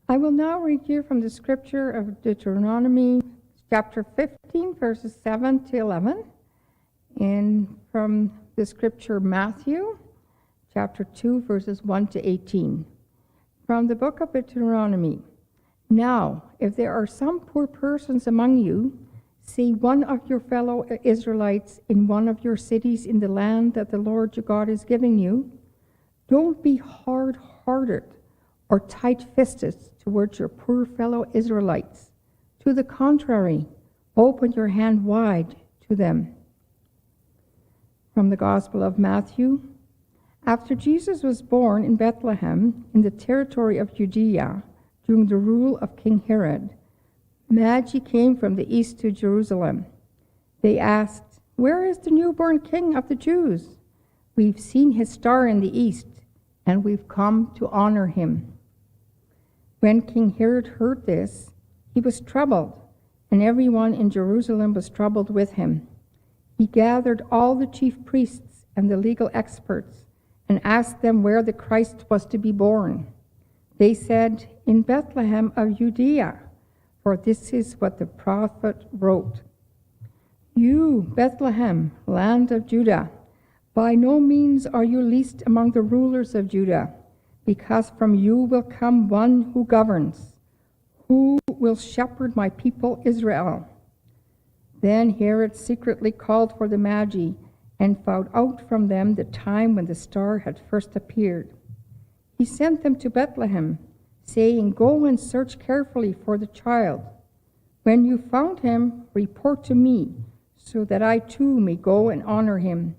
I will now read you from the scripture of Deuteronomy chapter 15, verses 7 to 11, and from the scripture Matthew chapter 2, verses 1 to 18. From the book of Deuteronomy. Now, if there are some poor persons among you, say one of your fellow Israelites in one of your cities in the land that the Lord your God is giving you, don't be hard-hearted or tight-fisted towards your poor fellow Israelites. To the contrary, open your hand wide to them. From the Gospel of Matthew. After Jesus was born in Bethlehem, in the territory of Judea, during the rule of King Herod, Magi came from the east to Jerusalem. They asked, "Where is the newborn King of the Jews? We've seen his star in the east, and we've come to honor him." When King Herod heard this, he was troubled, and everyone in Jerusalem was troubled with him. He gathered all the chief priests and the legal experts and asked them where the Christ was to be born. They said, "In Bethlehem of Judea, for this is what the prophet wrote. You, Bethlehem, land of Judah, by no means are you least among the rulers of Judah, because from you will come one who governs, who will shepherd my people Israel." Then Herod secretly called for the Magi and found out from them the time when the star had first appeared. He sent them to Bethlehem, saying, "Go and search carefully for the child. When you found him, report to me, so that I too may go and honor him."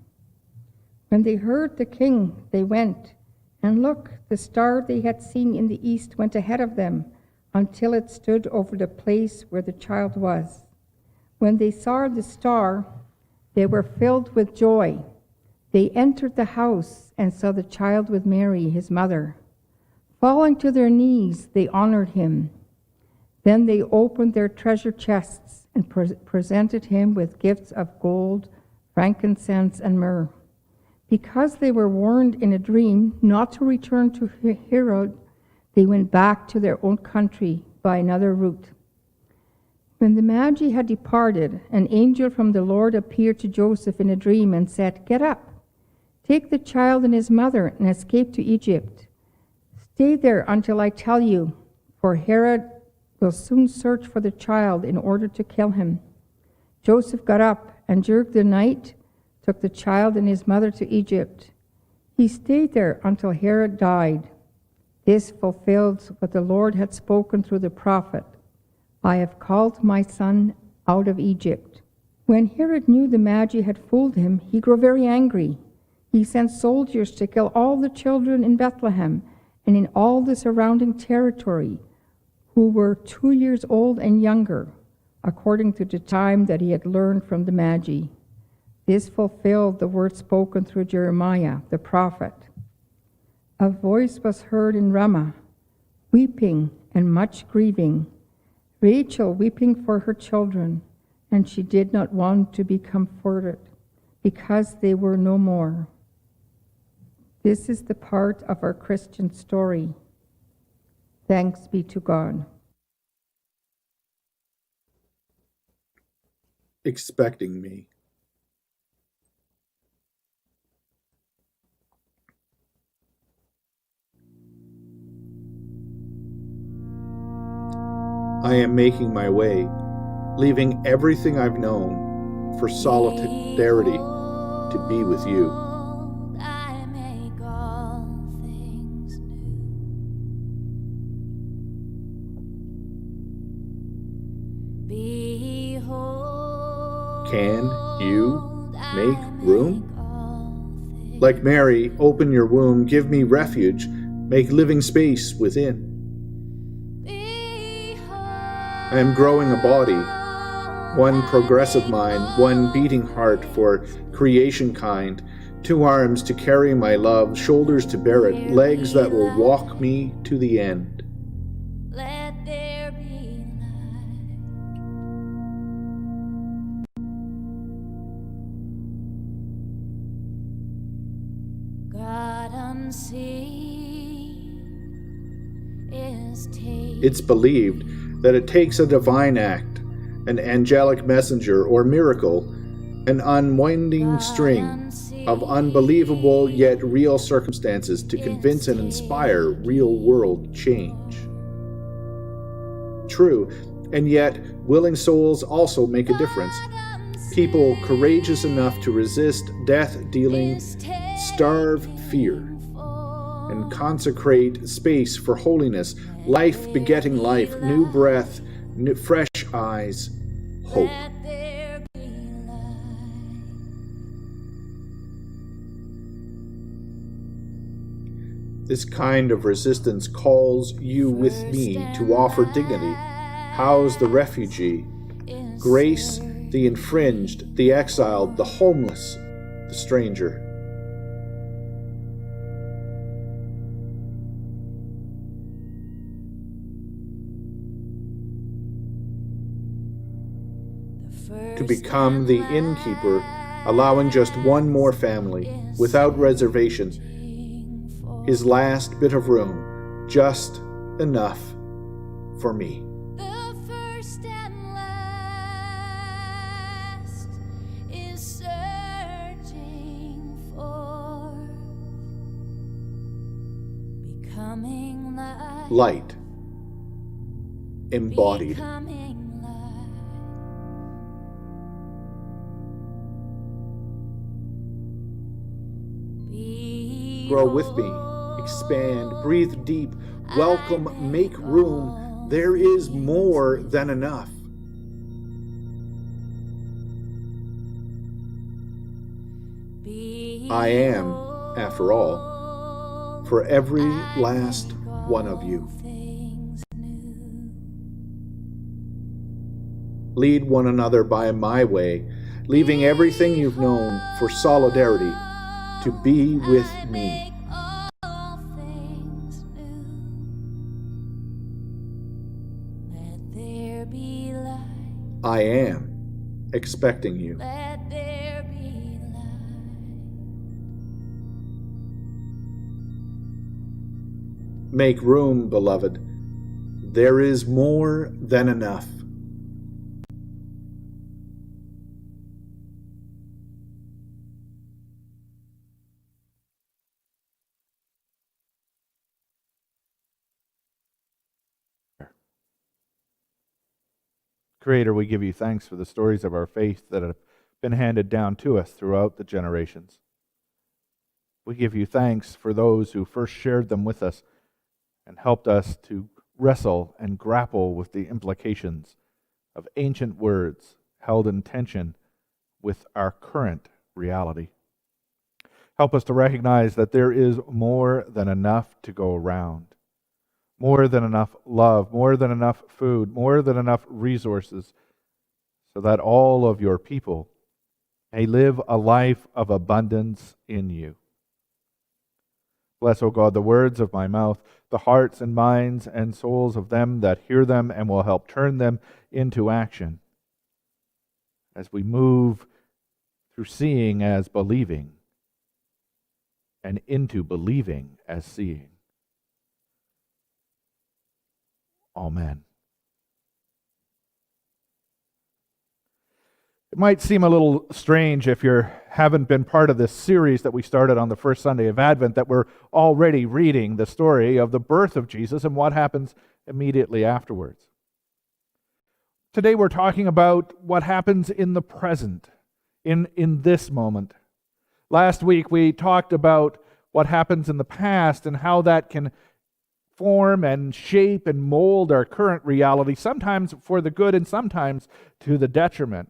When they heard the king, they went, and look, the star they had seen in the east went ahead of them until it stood over the place where the child was. When they saw the star, they were filled with joy. They entered the house and saw the child with Mary, his mother. Falling to their knees, they honored him. Then they opened their treasure chests and presented him with gifts of gold, frankincense, and myrrh. Because they were warned in a dream not to return to Herod, they went back to their own country by another route. When the Magi had departed, an angel from the Lord appeared to Joseph in a dream and said, "Get up, take the child and his mother and escape to Egypt. Stay there until I tell you, for Herod will soon search for the child in order to kill him." Joseph got up and during the night took the child and his mother to Egypt. He stayed there until Herod died. This fulfilled what the Lord had spoken through the prophet, "I have called my son out of Egypt." When Herod knew the Magi had fooled him, he grew very angry. He sent soldiers to kill all the children in Bethlehem and in all the surrounding territory who were 2 years old and younger, according to the time that he had learned from the Magi. This fulfilled the word spoken through Jeremiah, the prophet. A voice was heard in Ramah, weeping and much grieving, Rachel weeping for her children, and she did not want to be comforted, because they were no more. This is the part of our Christian story. Thanks be to God. Expecting me. I am making my way, leaving everything I've known for solidarity to be with you. I make all things new. Behold, Can you make room? all things Like Mary, open your womb, give me refuge, make living space within. I am growing a body, one progressive mind, one beating heart for creation kind, 2 arms to carry my love, shoulders to bear it, legs that will walk me to the end. Let there be light. God unseen in It's believed that it takes a divine act, an angelic messenger or miracle, an unwinding string of unbelievable yet real circumstances to convince and inspire real-world change. True, and yet willing souls also make a difference. People courageous enough to resist death-dealing, starve fear, and consecrate space for holiness, life begetting life, new breath, fresh eyes, hope. This kind of resistance calls you with me to offer dignity, house the refugee, grace the infringed, the exiled, the homeless, the stranger. To become the innkeeper, allowing just one more family, without reservation, his last bit of room, just enough for me. The first and last is searching for becoming Light, embodied. becoming light. Grow with me, expand, breathe deep, welcome, make room. There is more than enough. I am, after all, for every last one of you. Lead one another by my way, leaving everything you've known for solidarity to be with me. All things new. Let there be light. I am expecting you. Let there be light. Make room, beloved. There is more than enough. Creator, we give you thanks for the stories of our faith that have been handed down to us throughout the generations. We give you thanks for those who first shared them with us and helped us to wrestle and grapple with the implications of ancient words held in tension with our current reality. Help us to recognize that there is more than enough to go around. More than enough love, more than enough food, more than enough resources, so that all of your people may live a life of abundance in you. Bless, O God, the words of my mouth, the hearts and minds and souls of them that hear them, and will help turn them into action as we move through seeing as believing and into believing as seeing. Amen. It might seem a little strange if you haven't been part of this series that we started on the first Sunday of Advent, that we're already reading the story of the birth of Jesus and what happens immediately afterwards. Today we're talking about what happens in the present, in this moment. Last week we talked about what happens in the past and how that can form and shape and mold our current reality, sometimes for the good and sometimes to the detriment.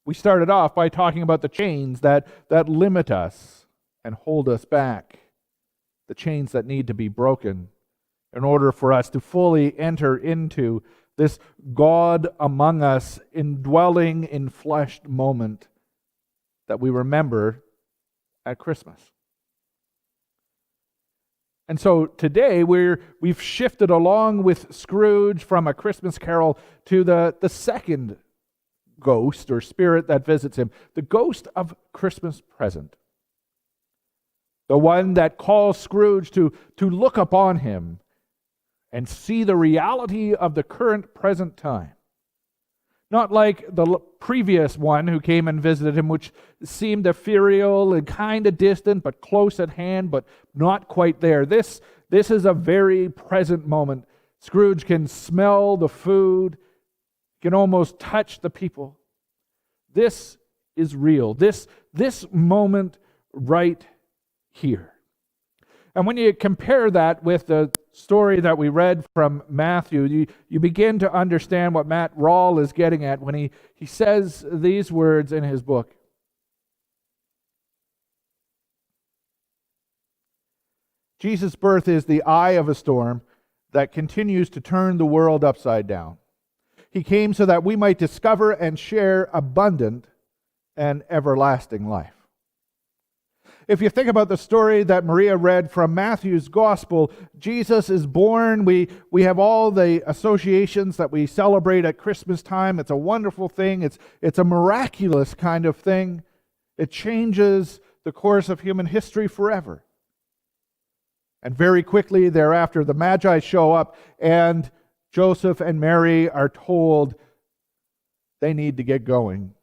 We started off by talking about the chains that limit us and hold us back, the chains that need to be broken in order for us to fully enter into this God among us, indwelling in fleshed moment that we remember at Christmas. And so today we've shifted along with Scrooge from A Christmas Carol to the second ghost or spirit that visits him, the ghost of Christmas present. The one that calls Scrooge to look upon him and see the reality of the current present time. Not like the previous one who came and visited him, which seemed ethereal and kind of distant, but close at hand, but not quite there. This is a very present moment. Scrooge can smell the food, can almost touch the people. This is real. This moment right here. And when you compare that with the story that we read from Matthew, you begin to understand what Matt Rawle is getting at when he says these words in his book. Jesus' birth is the eye of a storm that continues to turn the world upside down. He came so that we might discover and share abundant and everlasting life. If you think about the story that Maria read from Matthew's Gospel, Jesus is born. We have all the associations that we celebrate at Christmas time. It's a wonderful thing. It's a miraculous kind of thing. It changes the course of human history forever. And very quickly thereafter, the Magi show up, and Joseph and Mary are told they need to get going.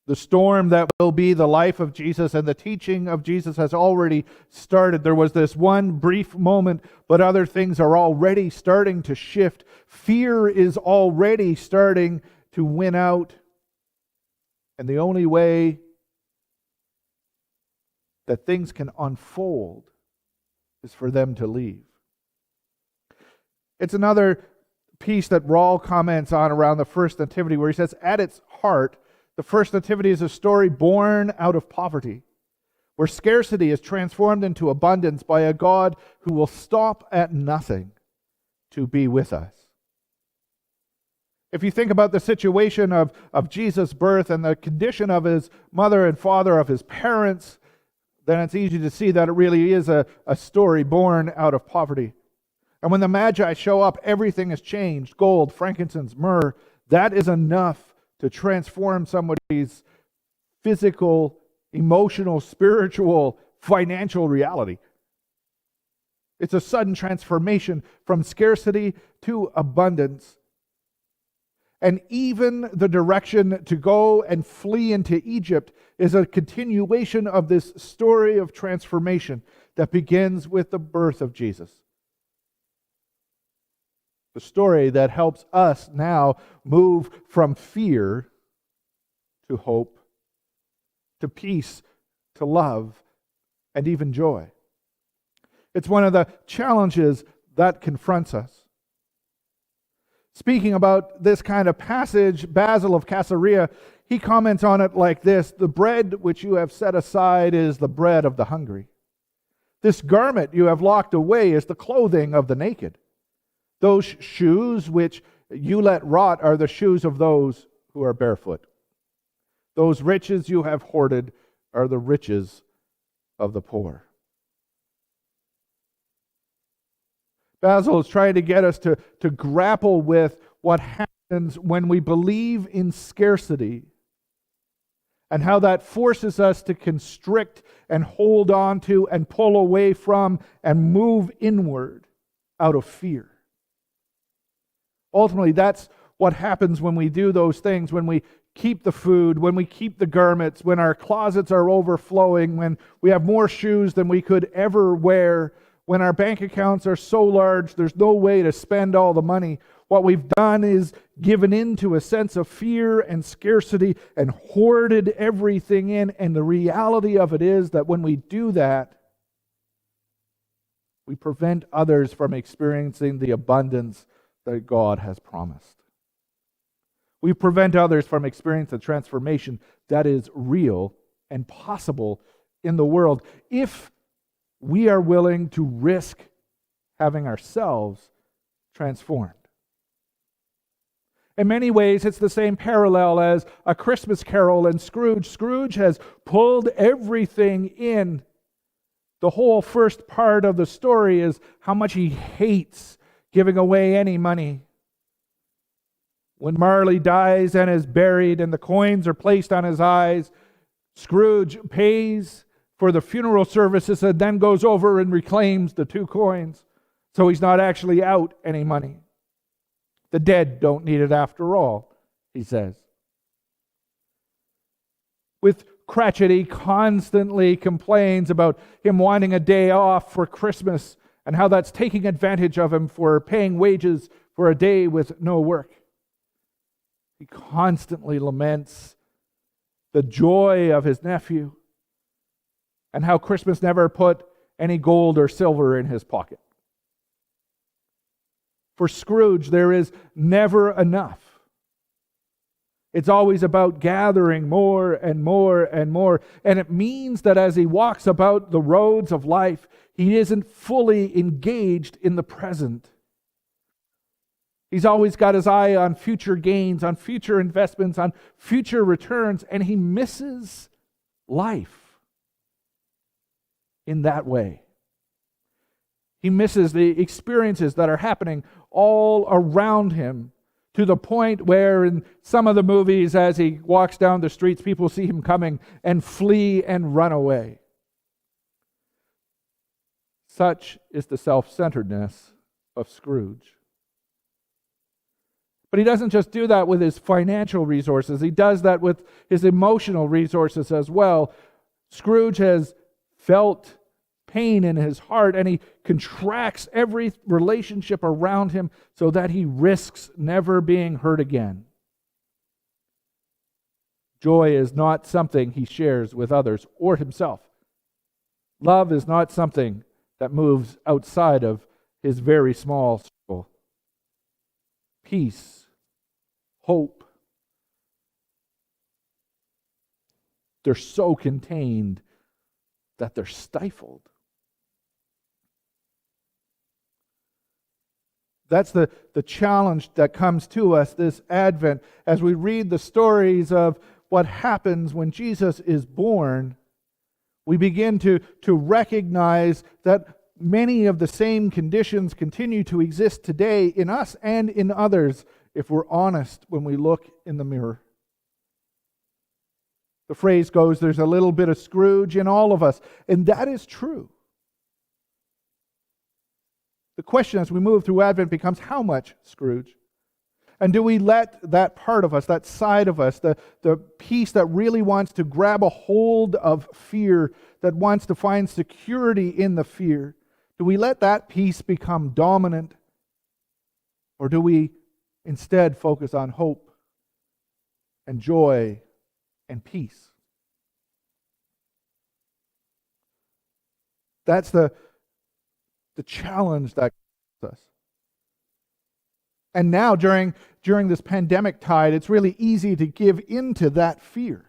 The storm that will be the life of Jesus and the teaching of Jesus has already started. There was this one brief moment, but other things are already starting to shift. Fear is already starting to win out. And the only way that things can unfold is for them to leave. It's another piece that Rawle comments on around the first nativity, where he says, at its heart, the first nativity is a story born out of poverty, where scarcity is transformed into abundance by a God who will stop at nothing to be with us. If you think about the situation of Jesus' birth and the condition of his mother and father, of his parents, then it's easy to see that it really is a story born out of poverty. And when the Magi show up, everything has changed. Gold, frankincense, myrrh, that is enough to transform somebody's physical, emotional, spiritual, financial reality. It's a sudden transformation from scarcity to abundance. And even the direction to go and flee into Egypt is a continuation of this story of transformation that begins with the birth of Jesus. The story that helps us now move from fear to hope, to peace, to love, and even joy. It's one of the challenges that confronts us. Speaking about this kind of passage, Basil of Caesarea, he comments on it like this: the bread which you have set aside is the bread of the hungry. This garment you have locked away is the clothing of the naked. Those shoes which you let rot are the shoes of those who are barefoot. Those riches you have hoarded are the riches of the poor. Basil is trying to get us to grapple with what happens when we believe in scarcity and how that forces us to constrict and hold on to and pull away from and move inward out of fear. Ultimately, that's what happens when we do those things, when we keep the food, when we keep the garments, when our closets are overflowing, when we have more shoes than we could ever wear, when our bank accounts are so large there's no way to spend all the money. What we've done is given into a sense of fear and scarcity and hoarded everything in, and the reality of it is that when we do that, we prevent others from experiencing the abundance that God has promised. We prevent others from experiencing the transformation that is real and possible in the world if we are willing to risk having ourselves transformed. In many ways, it's the same parallel as A Christmas Carol and Scrooge. Scrooge has pulled everything in. The whole first part of the story is how much he hates giving away any money. When Marley dies and is buried and the coins are placed on his eyes, Scrooge pays for the funeral services and then goes over and reclaims the 2 coins. So he's not actually out any money. The dead don't need it after all, he says. With Cratchit, he constantly complains about him wanting a day off for Christmas and how that's taking advantage of him for paying wages for a day with no work. He constantly laments the joy of his nephew and how Christmas never put any gold or silver in his pocket. For Scrooge, there is never enough. It's always about gathering more and more and more. And it means that as he walks about the roads of life, he isn't fully engaged in the present. He's always got his eye on future gains, on future investments, on future returns, and he misses life in that way. He misses the experiences that are happening all around him, to the point where in some of the movies, as he walks down the streets, people see him coming and flee and run away. Such is the self-centeredness of Scrooge. But he doesn't just do that with his financial resources. He does that with his emotional resources as well. Scrooge has felt pain in his heart, and he contracts every relationship around him so that he risks never being hurt again. Joy is not something he shares with others or himself. Love is not something that moves outside of his very small circle. Peace, hope, they're so contained that they're stifled. That's the challenge that comes to us this Advent as we read the stories of what happens when Jesus is born. We begin to recognize that many of the same conditions continue to exist today in us and in others if we're honest when we look in the mirror. The phrase goes, there's a little bit of Scrooge in all of us, and that is true. The question as we move through Advent becomes, how much Scrooge? And do we let that part of us, that side of us, the piece that really wants to grab a hold of fear, that wants to find security in the fear, do we let that piece become dominant? Or do we instead focus on hope and joy and peace? That's the challenge that comes us. And now during this pandemic tide, it's really easy to give into that fear.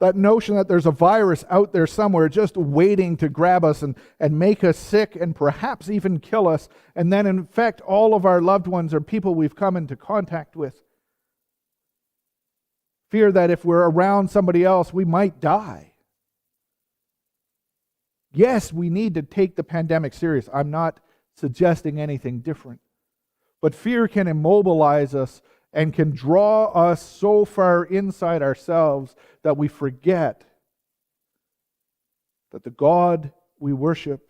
That notion that there's a virus out there somewhere just waiting to grab us and make us sick and perhaps even kill us, and then infect all of our loved ones or people we've come into contact with. Fear that if we're around somebody else, we might die. Yes, we need to take the pandemic serious. I'm not suggesting anything different. But fear can immobilize us and can draw us so far inside ourselves that we forget that the God we worship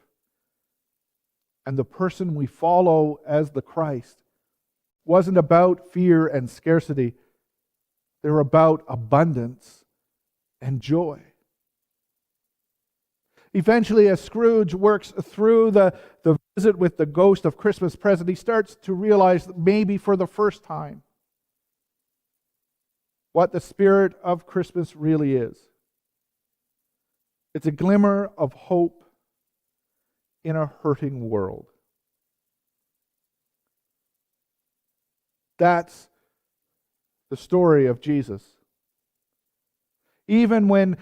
and the person we follow as the Christ wasn't about fear and scarcity. They're about abundance and joy. Eventually, as Scrooge works through the visit with the ghost of Christmas present, he starts to realize that maybe for the first time what the spirit of Christmas really is. It's a glimmer of hope in a hurting world. That's the story of Jesus. Even when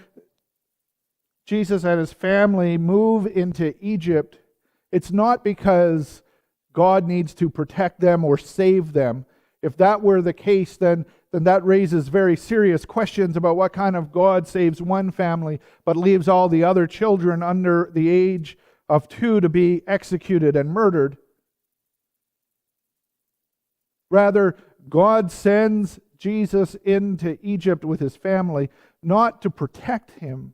Jesus and his family move into Egypt, it's not because God needs to protect them or save them. If that were the case, then that raises very serious questions about what kind of God saves one family but leaves all the other children under the age of 2 to be executed and murdered. Rather, God sends Jesus into Egypt with his family not to protect him,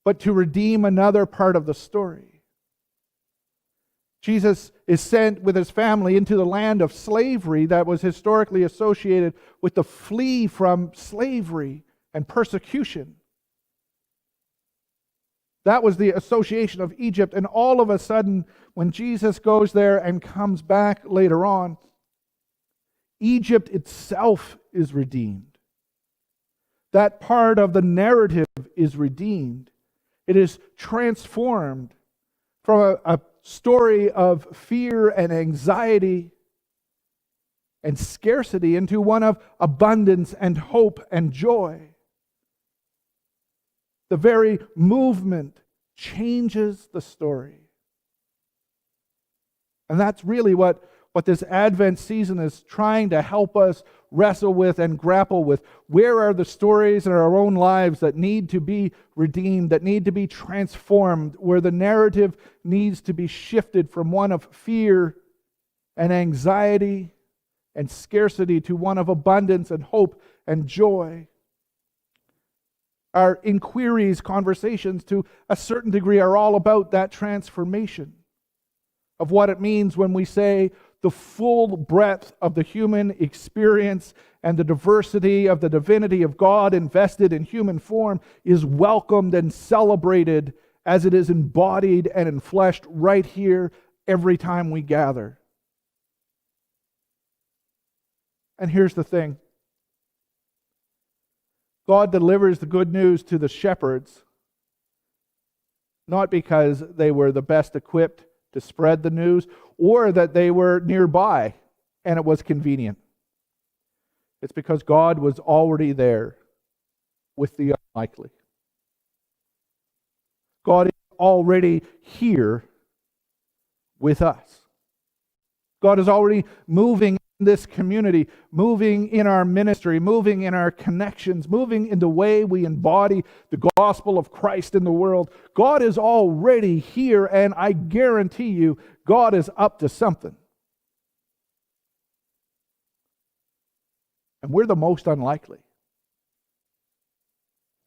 but to redeem another part of the story. Jesus is sent with his family into the land of slavery that was historically associated with the flee from slavery and persecution. That was the association of Egypt. And all of a sudden, when Jesus goes there and comes back later on, Egypt itself is redeemed. That part of the narrative is redeemed. It is transformed from a story of fear and anxiety and scarcity into one of abundance and hope and joy. The very movement changes the story. And that's really what this Advent season is trying to help us wrestle with and grapple with. Where are the stories in our own lives that need to be redeemed, that need to be transformed, where the narrative needs to be shifted from one of fear and anxiety and scarcity to one of abundance and hope and joy? Our inquiries, conversations, to a certain degree, are all about that transformation of what it means when we say the full breadth of the human experience and the diversity of the divinity of God invested in human form is welcomed and celebrated as it is embodied and enfleshed right here every time we gather. And here's the thing. God delivers the good news to the shepherds, not because they were the best equipped to spread the news or that they were nearby and it was convenient. It's because God was already there with the unlikely. God is already here with us. God is already moving in this community, moving in our ministry, moving in our connections, moving in the way we embody the gospel of Christ in the world. God is already here, and I guarantee you, God is up to something. And we're the most unlikely.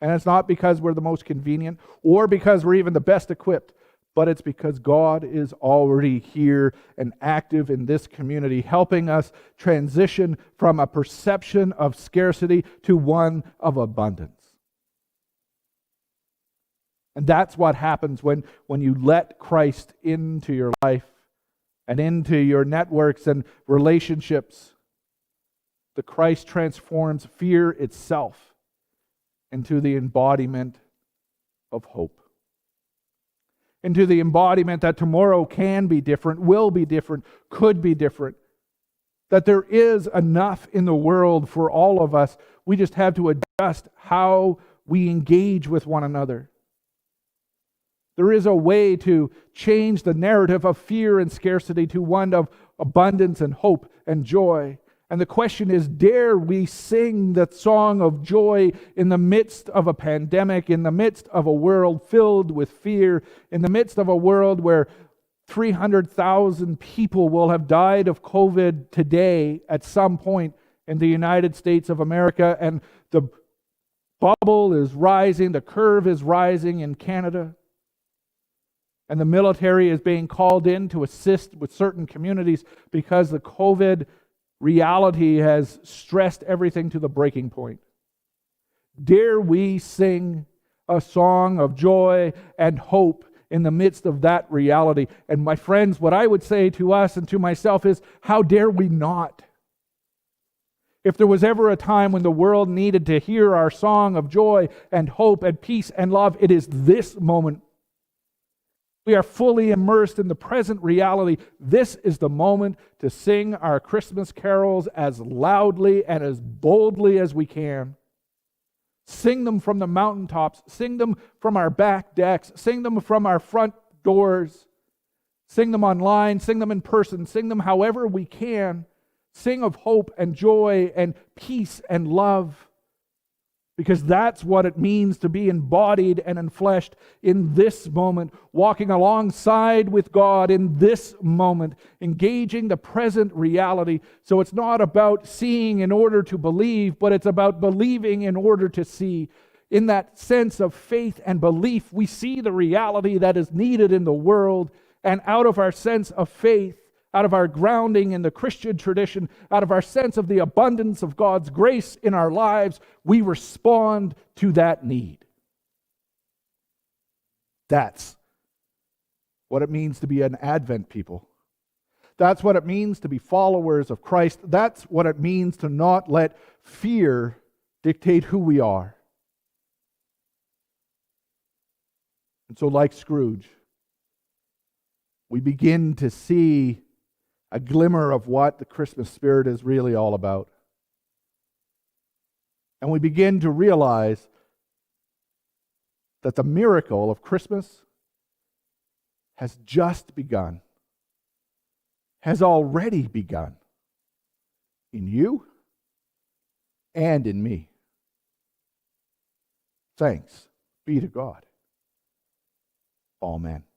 And it's not because we're the most convenient or because we're even the best equipped, but it's because God is already here and active in this community, helping us transition from a perception of scarcity to one of abundance. And that's what happens when you let Christ into your life and into your networks and relationships. The Christ transforms fear itself into the embodiment of hope. Into the embodiment that tomorrow can be different, will be different, could be different. That there is enough in the world for all of us. We just have to adjust how we engage with one another. There is a way to change the narrative of fear and scarcity to one of abundance and hope and joy. And the question is, dare we sing that song of joy in the midst of a pandemic, in the midst of a world filled with fear, in the midst of a world where 300,000 people will have died of COVID today at some point in the United States of America, and the bubble is rising, the curve is rising in Canada, and the military is being called in to assist with certain communities because the COVID reality has stressed everything to the breaking point. Dare we sing a song of joy and hope in the midst of that reality? And my friends, what I would say to us and to myself is, how dare we not? If there was ever a time when the world needed to hear our song of joy and hope and peace and love, it is this moment. We are fully immersed in the present reality. This is the moment to sing our Christmas carols as loudly and as boldly as we can. Sing them from the mountaintops. Sing them from our back decks. Sing them from our front doors. Sing them online. Sing them in person. Sing them however we can. Sing of hope and joy and peace and love. Because that's what it means to be embodied and enfleshed in this moment, walking alongside with God in this moment, engaging the present reality. So it's not about seeing in order to believe, but it's about believing in order to see. In that sense of faith and belief, we see the reality that is needed in the world, and out of our sense of faith, out of our grounding in the Christian tradition, out of our sense of the abundance of God's grace in our lives, we respond to that need. That's what it means to be an Advent people. That's what it means to be followers of Christ. That's what it means to not let fear dictate who we are. And so, like Scrooge, we begin to see a glimmer of what the Christmas spirit is really all about. And we begin to realize that the miracle of Christmas has just begun, has already begun in you and in me. Thanks be to God. Amen.